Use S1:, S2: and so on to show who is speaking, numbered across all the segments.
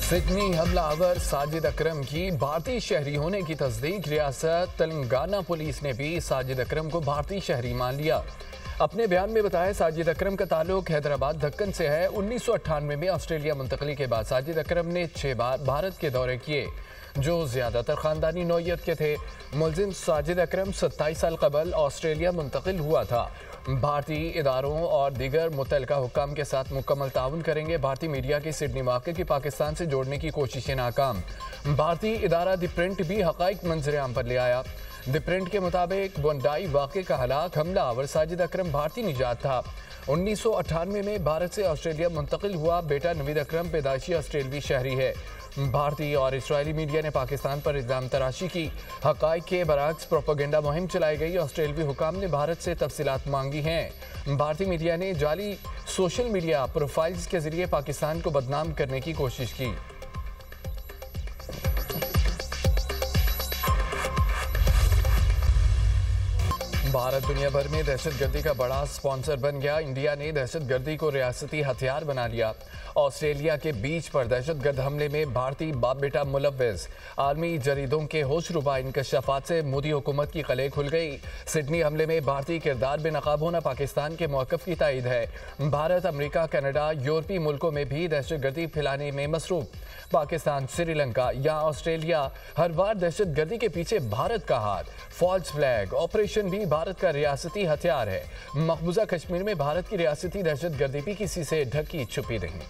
S1: Sydney हमलावर साजिद अकरम की भारतीय शहरी होने की तस्दीक। रियासत तेलंगाना पुलिस ने भी साजिद अकरम को भारतीय शहरी मान लिया। अपने बयान में बताया, साजिद अकरम का ताल्लुक हैदराबाद दक्कन से है। 1998 में ऑस्ट्रेलिया मुंतकली के बाद साजिद अकरम ने 6 बार भारत के दौरे किए, जो ज्यादातर खानदानी नौयत के थे। मुलजिम साजिद अकरम 27 साल कबल ऑस्ट्रेलिया मुंतकिल हुआ था। भारतीय इदारों और दीगर मुतल्लिका हुक्काम के साथ मुकम्मल ताउन करेंगे। भारतीय मीडिया की सिडनी वाक़े की पाकिस्तान से जोड़ने की कोशिशें नाकाम। भारतीय इदारा द प्रिंट भी हक़ाइक़ मंज़र-ए-आम पर ले आया। द प्रिंट के मुताबिक बोंडाई वाक़े का हलाक हमलावर साजिद अकरम भारतीय निजात था। 1998 में भारत से ऑस्ट्रेलिया मुंतकिल हुआ। बेटा नवीद अकरम पैदाइशी ऑस्ट्रेलवी शहरी है। भारतीय और इस्राइली मीडिया ने पाकिस्तान पर इल्ज़ाम तराशी की। हक़ाइक़ के बरअक्स प्रोपेगेंडा मुहिम चलाई गई। ऑस्ट्रेलवी हुकाम ने भारत से तफसीलात मांगी हैं। भारतीय मीडिया ने जाली सोशल मीडिया प्रोफाइल्स के जरिए पाकिस्तान को बदनाम करने की कोशिश की। भारत दुनिया भर में दहशतगर्दी का बड़ा स्पॉन्सर बन गया। इंडिया ने दहशतगर्दी को रियासती हथियार बना लिया। ऑस्ट्रेलिया के बीच पर दहशतगर्द हमले में भारतीय बाप बेटा मुलव्विस। आलमी जरीदों के होशरुबा इंकशाफात से मोदी हुकूमत की कले खुल गई। सिडनी हमले में भारतीय किरदार बेनकाब होना पाकिस्तान के मौक़िफ़ की तायद है। भारत, अमरीका, कनाडा, यूरोपीय मुल्कों में भी दहशतगर्दी फैलाने में मसरूफ़। पाकिस्तान, श्रीलंका या ऑस्ट्रेलिया, हर बार दहशतगर्दी के पीछे भारत का हाथ। फॉल्स फ्लैग ऑपरेशन भी भारत का रियासती हथियार है। मकबूजा कश्मीर में भारत की रियासती दहशतगर्दी भी किसी से ढकी छुपी नहीं।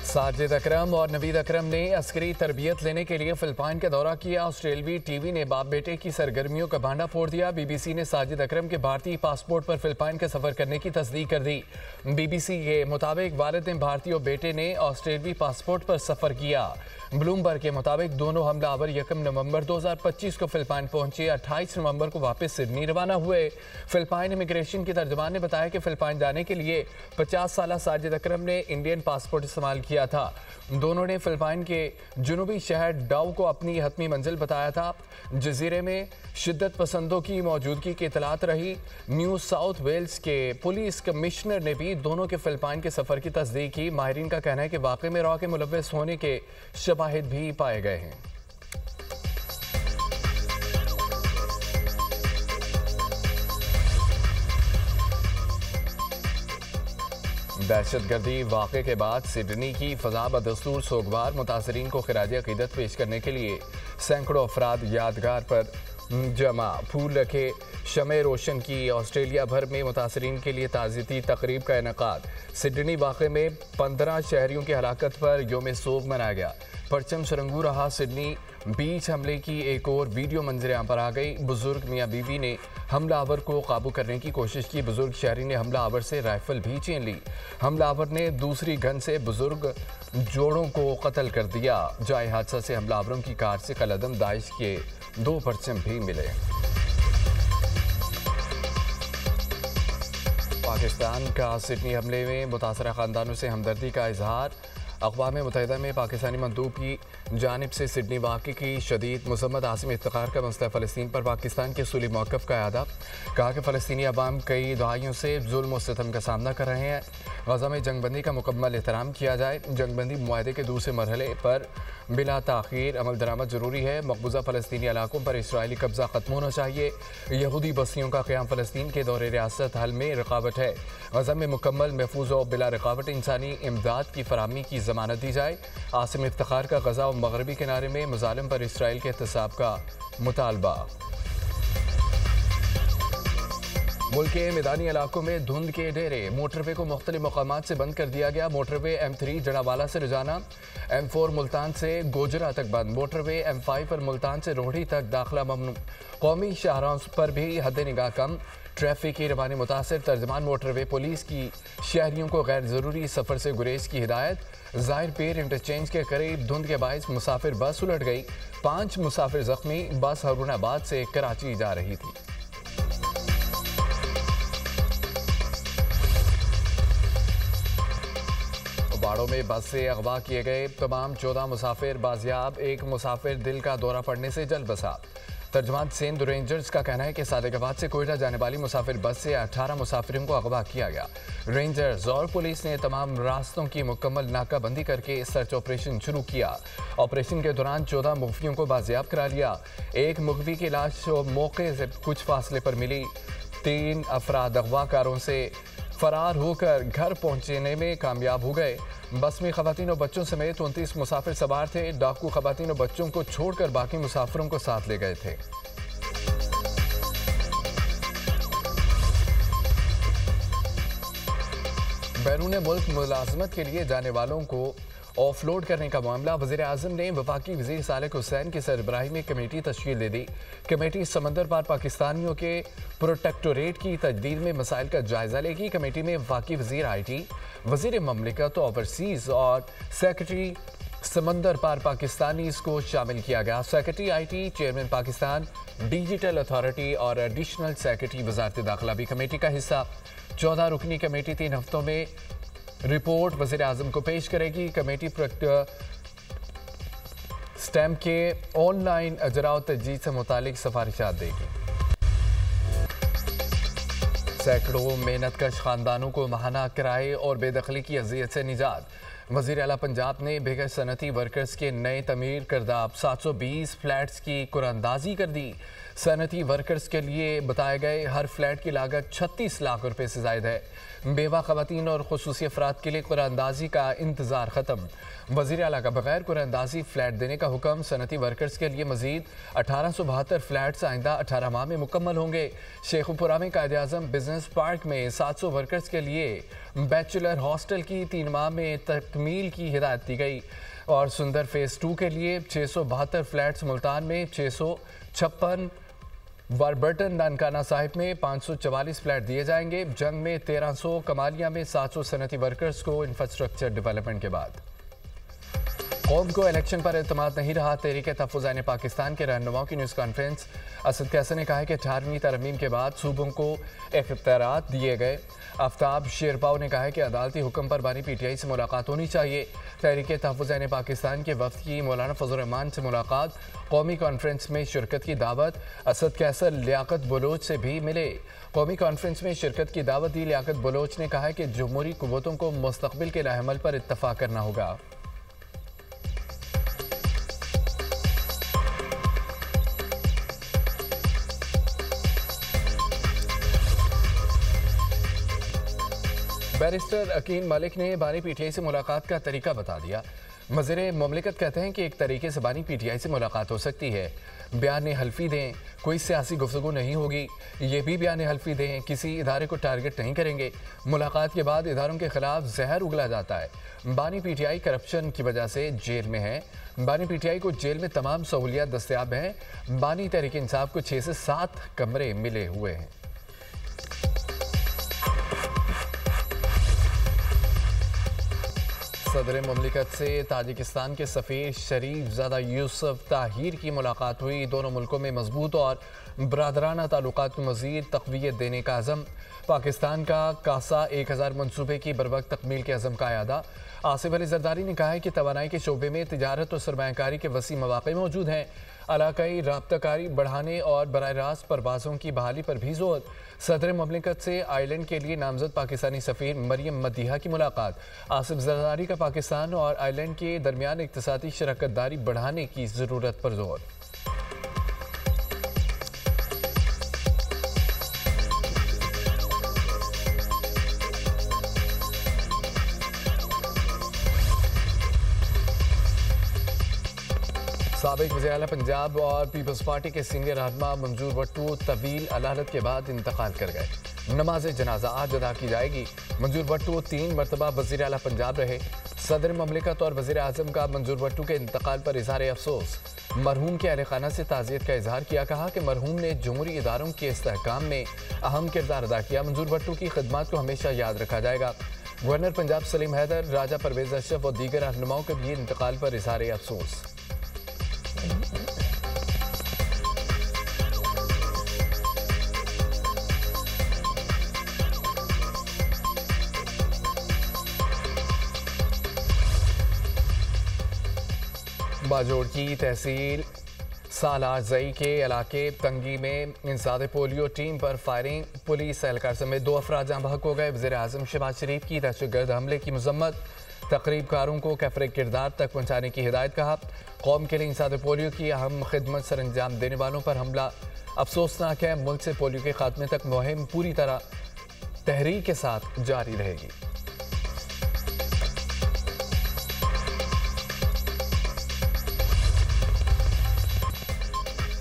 S1: साजिद अकरम और नवीद अकरम ने अस्करी तरबियत लेने के लिए फिलिपाइन का दौरा किया। ऑस्ट्रेलवी टीवी ने बाप बेटे की सरगर्मियों का भांडा फोड़ दिया। बीबीसी ने साजिद अकरम के भारतीय पासपोर्ट पर फिलिपाइन का सफर करने की तस्दीक कर दी। बीबीसी के मुताबिक वालिद ने भारतीय बेटे ने ऑस्ट्रेलवी पासपोर्ट पर सफर किया। ब्लूमबर्ग के मुताबिक दोनों हमलावर 1 नवंबर 2025 को फिलिपाइन पहुंचे। 28 नवंबर को वापस सिडनी रवाना हुए। फिलिपाइन इमिग्रेशन की तर्जुमान ने बताया कि फिलिपाइन जाने के लिए 50 साल साजिद अकरम ने इंडियन पासपोर्ट इस्तेमाल किया था। दोनों ने फिलिपाइन के जुनूबी शहर डाउ को अपनी हतमी मंजिल बताया था। जजीरे में शिद्दत पसंदों की मौजूदगी की इतलात रही। न्यू साउथ वेल्स के पुलिस कमिश्नर ने भी दोनों के फिलिपाइन के सफर की तस्दीक की। माहिरीन का कहना है कि वाक़े में रॉ के मुलव्विस होने के शवाहिद भी पाए गए हैं। दहशतगर्दी वाक़े के बाद सिडनी की फ़ज़ा बदस्तूर सोगवार। मुतासरीन को खिराज अक़ीदत पेश करने के लिए सैकड़ों अफराद यादगार पर जमा। फूल रखे, शमे रोशन की। ऑस्ट्रेलिया भर में मुतासरीन के लिए ताज़ियती तकरीब का इनेकाद। सिडनी वाक़े में 15 शहरियों की हलाकत पर योम सोग मनाया गया। परचम सरंगू रहा। सिडनी बीच हमले की एक और वीडियो मंजर-ए-आम पर आ गई। बुजुर्ग मियाँ बीवी ने हमलावर को काबू करने की कोशिश की। बुजुर्ग शहरी ने हमलावर से राइफल भी छीन ली। हमलावर ने दूसरी गन से बुजुर्ग जोड़ों को कत्ल कर दिया। जाए हादसा से हमलावरों की कार से कलअदम दाइश के 2 परचम भी मिले। पाकिस्तान का सिडनी हमले में मुतासरा खानदानों से हमदर्दी का इजहार। अक़वाम मुत्तहिदा में पाकिस्तानी मंदूब की जानिब से सिडनी वाक़े की शदीद मज़म्मत। आसिम इफ्तिखार का मसला फ़लस्तीन पर पाकिस्तान के उसूली मौक़िफ़ का अदा। कहा कि फ़लस्तीनी अवाम कई दहाइयों से जुल्म और सितम का सामना कर रहे हैं। गज़ा में जंगबंदी का मुकम्मल एहतराम किया जाए। जंगबंदी मुआहदे के दूसरे मरहले पर बिला ताख़ीर अमल दरामद ज़रूरी है। मकबूजा फ़लस्तीनी इलाकों पर इसराइली कब्ज़ा ख़त्म होना चाहिए। यहूदी बस्तियों का क़याम फ़लस्तीन के दौरे रियासत हल में रुकावट है। गज़ा में मुकम्मल, महफूज और बिला रुकावट इंसानी इमदाद की फराहमी की ज़मानत दी जाए। आसिम इफ्तिखार का गज़ा और मगरबी किनारे में मुज़ालिम पर इसराइल के एहतसाब का मुतालबा। मुल्क के मैदानी इलाकों में धुंध के डेरे। मोटरवे को मुख्तलिफ मकामात से बंद कर दिया गया। मोटरवे M3 जड़ावाला से रजाना, M4 मुल्तान से गोजरा तक बंद। मोटरवे M5 पर मुल्तान से रोहड़ी तक दाखिला ममनू। कौमी शाहराहों पर भी हद निगाह कम। ट्रैफिक की रवानी मुतासर। तर्जमान मोटरवे पुलिस की शहरियों को गैर ज़रूरी सफ़र से गुरेज की हिदायत। ज़ाहिर पीर इंटरचेंज के करीब धुंध के बायस मुसाफिर बस उलट गई। 5 मुसाफिर जख्मी। बस हरुणाबाद से कराची जा रही थी। बाड़ों में बस से अगवा किए गए तमाम 14 मुसाफिर बाजियाब। एक मुसाफिर दिल का दौरा पड़ने से जल बसा। तर्जमान सिंध रेंजर्स का कहना है कि सादिकाबाद से कोयटा जाने वाली मुसाफिर बस से 18 मुसाफिरों को अगवा किया गया। रेंजर्स और पुलिस ने तमाम रास्तों की मुकम्मल नाकाबंदी करके सर्च ऑपरेशन शुरू किया। ऑपरेशन के दौरान 14 मुखवियों को बाजियाब करा लिया। एक मुखवी की लाश मौके से कुछ फासले पर मिली। 3 अफराद अगवाकारों से फरार होकर घर पहुंचने में कामयाब हो गए। बस में खवातीन और बच्चों समेत 29 मुसाफिर सवार थे। डाकू खवातीन और बच्चों को छोड़कर बाकी मुसाफिरों को साथ ले गए थे। बैरून मुल्क मुलाजमत के लिए जाने वालों को ऑफलोड करने का मामला। वज़ीर आज़म ने वफाकी वज़ीर सालेक हुसैन की सरबराही में कमेटी तश्कील दे दी। कमेटी समंदर पार पाकिस्तानियों के प्रोटेक्टोरेट की तजदीद में मसाइल का जायजा लेगी। कमेटी में वफाकी वज़ीर IT, वज़ीर ममलिकत ओवरसीज़ और सेक्रेटरी समंदर पार पाकिस्तानी को शामिल किया गया। Secretary IT, chairman Pakistan digital authority और एडिशनल सेक्रेटरी वजारत दाखिला भी कमेटी का हिस्सा। 14 रुकनी कमेटी 3 हफ्तों में रिपोर्ट वज़ीर आज़म को पेश करेगी। कमेटी स्टैम्प के ऑनलाइन अजरा और तजदीद से मुतालिक सिफारिशात देगी। सैकड़ों मेहनतकश खानदानों को माहाना किराए और बेदखली की अजियत से निजात। वज़ीर आला पंजाब ने बेघर सनती वर्कर्स के नए तमीर करदा 720 फ्लैट्स की कुरानंदाजी कर दी। सनती वर्कर्स के लिए बताए गए हर फ्लैट की लागत 36 लाख रुपए से ज़ायद है। बेवा खवातीन और खुसूसी अफराद के लिए कुरानंदाजी का इंतज़ार ख़त्म। वज़ीर आला का बगैर कुरानंदाजी फ्लैट देने का हुक्म। सनती वर्कर्स के लिए मजीद 1872 फ्लैट्स आइंदा 18 माह में मुकम्मल होंगे। शेखुपुरा में कायद-ए-आज़म बिजनेस पार्क में 700 वर्कर्स के लिए बैचलर हॉस्टल की 3 माह में तकमील की हिदायत दी गई। और सुंदर फेज़ 2 के लिए 672 फ्लैट्स मुल्तान में, 656 वारबर्टन ननकाना साहिब में 544 फ्लैट दिए जाएंगे। जंग में 1300, कमालिया में 700 सनती वर्कर्स को इंफ्रास्ट्रक्चर डेवलपमेंट के बाद। कौम को इलेक्शन पर एतमाद नहीं रहा। तहरीक तहफ़्फ़ुज़ पाकिस्तान के रहनुमाओं की न्यूज़ कॉन्फ्रेंस। असद कैसर ने कहा है कि 18वीं तरमीम के बाद सूबों को इख्तियारात दिए गए। आफ्ताब शेरपाव ने कहा है कि अदालती हुक्म पर बानी PTI से मुलाकात होनी चाहिए। तहरीक तहफ़्फ़ुज़ पाकिस्तान के वफ़द की मौलाना फजल रहमान से मुलाकात, कौमी कॉन्फ्रेंस में शिरकत की दावत। असद कैसर लियाकत बलोच से भी मिले। कौमी कॉन्फ्रेंस में शिरकत की दावत दी। लियाकत बलोच ने कहा है कि जमहूरी कुव्वतों को मुस्तक़बिल के लाहेमल पर इत्तफ़ाक़ करना होगा। बैरिस्टर अकीन मलिक ने बानी PTI से मुलाकात का तरीका बता दिया। वज़ीर ममलिकत कहते हैं कि एक तरीके से बानी PTI से मुलाकात हो सकती है। बयान हल्फी दें, कोई सियासी गुफ्तगू नहीं होगी। ये भी बयान हल्फी दें, किसी इदारे को टारगेट नहीं करेंगे। मुलाकात के बाद इदारों के खिलाफ जहर उगला जाता है। बानी PTI करप्शन की वजह से जेल में है। बानी PTI को जेल में तमाम सहूलियात दस्तयाब हैं। बानी तहरीक इंसाफ को 6 से 7 कमरे मिले हुए हैं। सदर ममलिकत से ताजिकिस्तान के सफ़ीर शरीफज़ादा यूसुफ ताहिर की मुलाकात हुई। दोनों मुल्कों में मजबूत और बरादराना ताल्लुकात को मज़ीद तक़वियत देने का अज़म। पाकिस्तान का कासा 1000 मनसूबे की बरवक्त तकमील के अज़म का यादा। आसिफ अली जरदारी ने कहा है कि तवानाई के शोबे में तिजारत और सरमायाकारी के वसी मौक़े मौजूद हैं। इलाकाई राब्ताकारी बढ़ाने और बराह रास्त परवाज़ों की बहाली पर भी जोर। सदर ममलिकत से आइलैंड के लिए नामजद पाकिस्तानी सफ़ीर मरियम मदीहा की मुलाकात। आसिफ जरदारी का पाकिस्तान और आइलैंड के दरमियान इक़्तिसादी शराकत दारी बढ़ाने की ज़रूरत पर जोर। साबिक़ वज़ीर आला पंजाब और पीपल्स पार्टी के सीनियर रहनुमा मंजूर भट्टू तवील अलालत के बाद इंतकाल कर गए। नमाज जनाजा आज अदा की जाएगी। मंजूर भट्टू 3 मरतबा वज़ीर आला पंजाब रहे। सदर ममलिकत और वज़ीर आज़म का मंजूर भट्टू के इंतकाल पर इज़हार अफसोस। मरहूम के अहल खाना से ताज़ियत का इजहार किया। कहा कि मरहूम ने जमहूरी इदारों के इस्तेहकाम में अहम किरदार अदा किया। मंजूर भट्टू की खिदमत को हमेशा याद रखा जाएगा। गवर्नर पंजाब सलीम हैदर, राजा परवेज़ अशरफ और दीगर रहनुमाओं के भी इंतकाल पर इज़हार अफसोस। बाजोड़ की तहसील सालार जई के इलाके तंगी में इंसाद पोलियो टीम पर फायरिंग, पुलिस एहलकार समेत 2 अफराद जहां बहक हो गए। वज़ीर-ए-आज़म शहबाज शरीफ की दहशतगर्द हमले की मजम्मत, तकरीबकारों को कैफरे किरदार तक पहुँचाने की हिदायत। कहा कौम के लिए इंसाद पोलियो की अहम खिदमत सर अंजाम देने वालों पर हमला अफसोसनाक है। मुल्क से पोलियो के खात्मे तक मुहिम पूरी तरह तहरीक के साथ जारी रहेगी।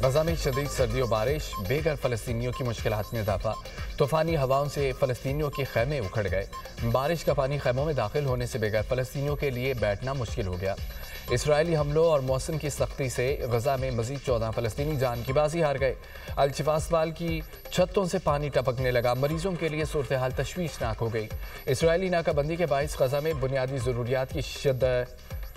S1: गजा में शदीद सर्दी और बारिश, बेघर फ़लस्तीनियों की मुश्किलात में इजाफा। तूफ़ानी हवाओं से फ़लस्तीनियों के खैमे उखड़ गए। बारिश का पानी खैमों में दाखिल होने से बेघर फ़लस्तीनियों के लिए बैठना मुश्किल हो गया। इसराइली हमलों और मौसम की सख्ती से गजा में मज़ीद 14 फ़लस्तीनी जान की बाजी हार गए। अल-शिफा अस्पताल की छतों से पानी टपकने लगा। मरीजों के लिए सूरत हाल तशवीशनाक हो गई। इसराइली नाकाबंदी के बायस गजा में बुनियादी ज़रूरियात की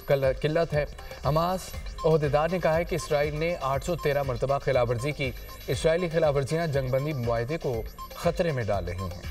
S1: किल्लत है। हमास ओहदेदार ने कहा है कि इसराइल ने 813 मरतबा खिलाफवर्जी की। इसराइली खिलाफवर्जियाँ जंगबंदी मुआहदे को खतरे में डाल रही हैं।